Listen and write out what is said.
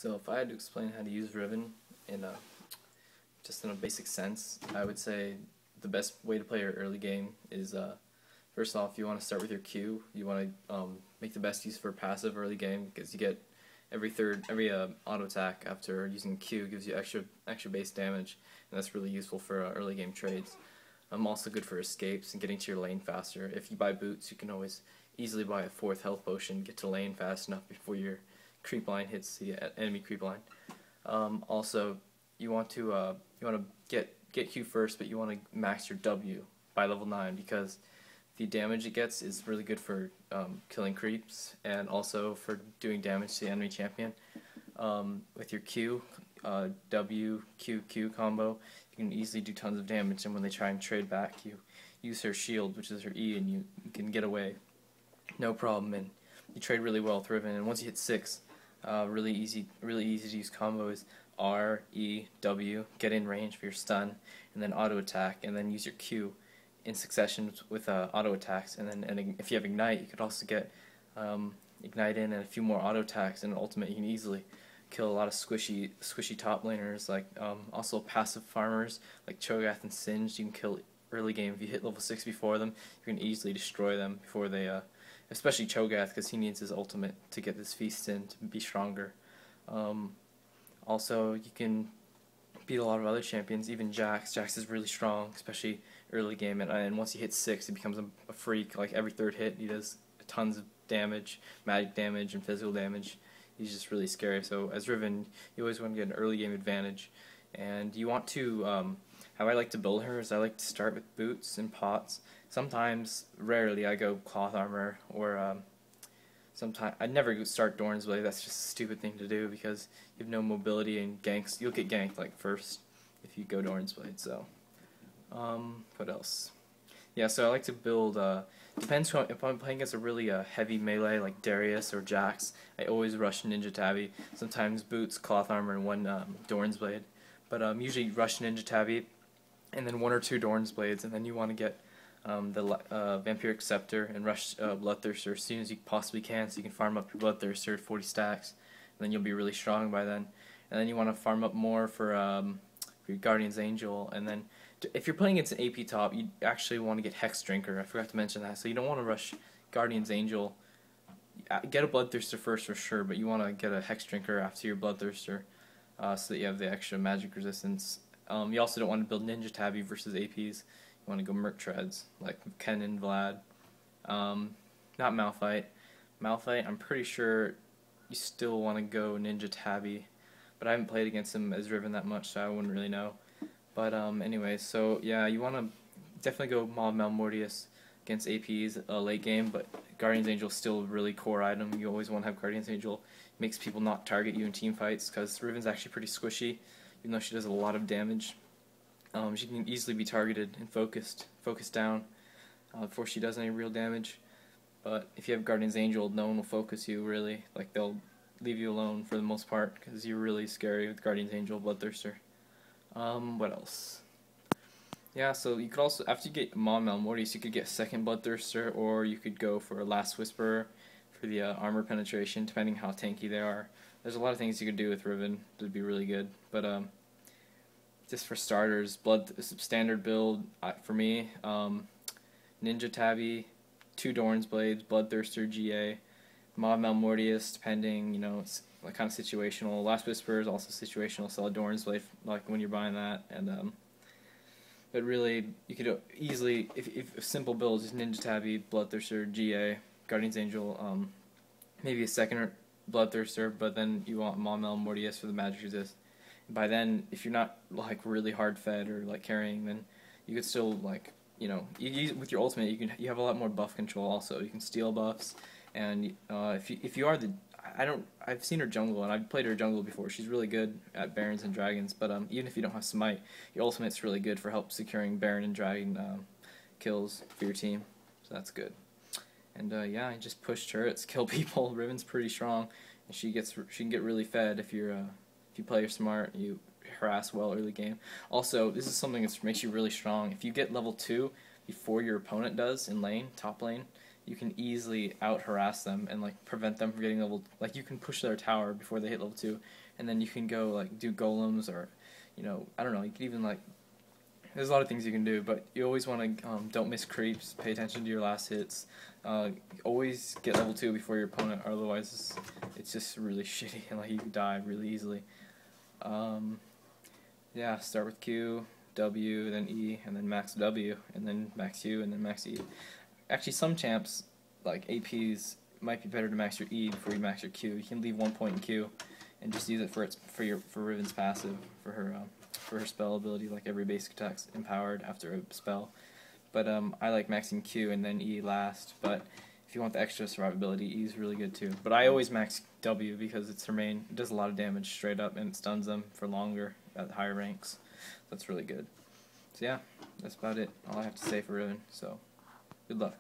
So if I had to explain how to use Riven in just in a basic sense, I would say the best way to play your early game is first off, you want to start with your Q. You want to make the best use for passive early game because you get every auto attack after using Q gives you extra base damage, and that's really useful for early game trades. Also good for escapes and getting to your lane faster. If you buy boots, you can always easily buy a 4th health potion, get to lane fast enough before your creep line hits the enemy creep line. Also, you want to get Q first, but you want to max your W by level 9 because the damage it gets is really good for killing creeps and also for doing damage to the enemy champion. With your Q, W, Q, Q combo, you can easily do tons of damage, and when they try and trade back, you use her shield, which is her E, and you can get away. No problem, and you trade really well with Riven, and once you hit 6, really easy to use combo is R, E, W, get in range for your stun, and then auto attack, and then use your Q in succession with auto attacks, and then if you have Ignite, you could also get Ignite in and a few more auto attacks, and ultimate you can easily kill a lot of squishy top laners, like also passive farmers like Cho'Gath and Singed. You can kill early game if you hit level 6 before them. You can easily destroy them before they, especially Cho'Gath, because he needs his ultimate to get this feast in to be stronger. Also, you can beat a lot of other champions, even Jax. Jax is really strong, especially early game, and once he hits 6, he becomes a freak. Like every 3rd hit, he does tons of damage, magic damage, and physical damage. He's just really scary. So as Riven, you always want to get an early game advantage, and you want to. How I like to build her is I like to start with boots and pots. Sometimes, rarely, I go cloth armor, or sometimes I never start Dorn's Blade. That's just a stupid thing to do because you have no mobility and ganks. You'll get ganked like first if you go Dorn's Blade. So, what else? Yeah, so I like to build. Depends if I'm playing against a really heavy melee like Darius or Jax. I always rush Ninja Tabby. Sometimes boots, cloth armor, and one Dorn's Blade. But usually rush Ninja Tabby, and then 1 or 2 Dorn's Blades, and then you want to get the Vampiric Scepter and rush Bloodthirster as soon as you possibly can, so you can farm up your Bloodthirster at 40 stacks, and then you'll be really strong by then. And then you want to farm up more for your Guardian's Angel, and then if you're playing against an AP top, you actually want to get Hex Drinker. I forgot to mention that. So you don't want to rush Guardian's Angel. Get a Bloodthirster first for sure, but you want to get a Hex Drinker after your Bloodthirster, so that you have the extra magic resistance. You also don't want to build Ninja Tabby versus APs. You want to go Merc Treads, like Ken and Vlad. Not Malphite. Malphite, I'm pretty sure you still want to go Ninja Tabby, but I haven't played against him as Riven that much, so I wouldn't really know. But anyway, so yeah, you want to definitely go Maw Malmortius against APs late game, but Guardian's Angel is still a really core item. You always want to have Guardian's Angel. It makes people not target you in team fights, because Riven's actually pretty squishy, even though she does a lot of damage. She can easily be targeted and focused down before she does any real damage. But if you have Guardian's Angel, no one will focus you, really. Like, they'll leave you alone for the most part, because you're really scary with Guardian's Angel, Bloodthirster. What else? Yeah, so you could also, after you get Maw Malmortius, you could get 2nd Bloodthirster, or you could go for a Last Whisperer for the armor penetration, depending how tanky they are. There's a lot of things you could do with Riven that would be really good, but just for starters, standard build for me, Ninja Tabby, 2 Dorn's Blades, Bloodthirster, GA, Maw Malmortius, depending, it's like kind of situational. Last Whisperer is also situational, so a Dorn's Blade, like when you're buying that, and but really, you could easily, if simple builds, just Ninja Tabby, Bloodthirster, GA, Guardian's Angel, maybe a 2nd Bloodthirster, but then you want Maw Malmortius for the magic resist. By then, if you're not like really hard fed or like carrying, then you could still like with your ultimate you have a lot more buff control. Also, you can steal buffs, and if you are I've seen her jungle, and I've played her jungle before. She's really good at Barons and Dragons, but even if you don't have Smite, your ultimate's really good for help securing Baron and Dragon kills for your team, so that's good. And yeah, I just push turrets, kill people. Riven's pretty strong, and she can get really fed if you play her smart. You harass well early game. Also, this is something that makes you really strong. If you get level 2 before your opponent does in lane, top lane, you can easily out harass them and like prevent them from getting level. Like you can push their tower before they hit level 2, and then you can go like do golems or, I don't know. You can even like. There's a lot of things you can do, but you always want to don't miss creeps. Pay attention to your last hits. Always get level 2 before your opponent, otherwise it's just really shitty and like you can die really easily. Yeah, start with Q, W, then E, and then max W, and then max U, and then max E. Actually, some champs like APs might be better to max your E before you max your Q. You can leave 1 point in Q and just use it for Riven's passive for her spell ability. Like every basic attack's empowered after a spell. But I like maxing Q and then E last. But if you want the extra survivability, E is really good too. But I always max W because it's her main. It does a lot of damage straight up and it stuns them for longer at higher ranks. That's really good. So yeah, that's about it. All I have to say for Riven. So good luck.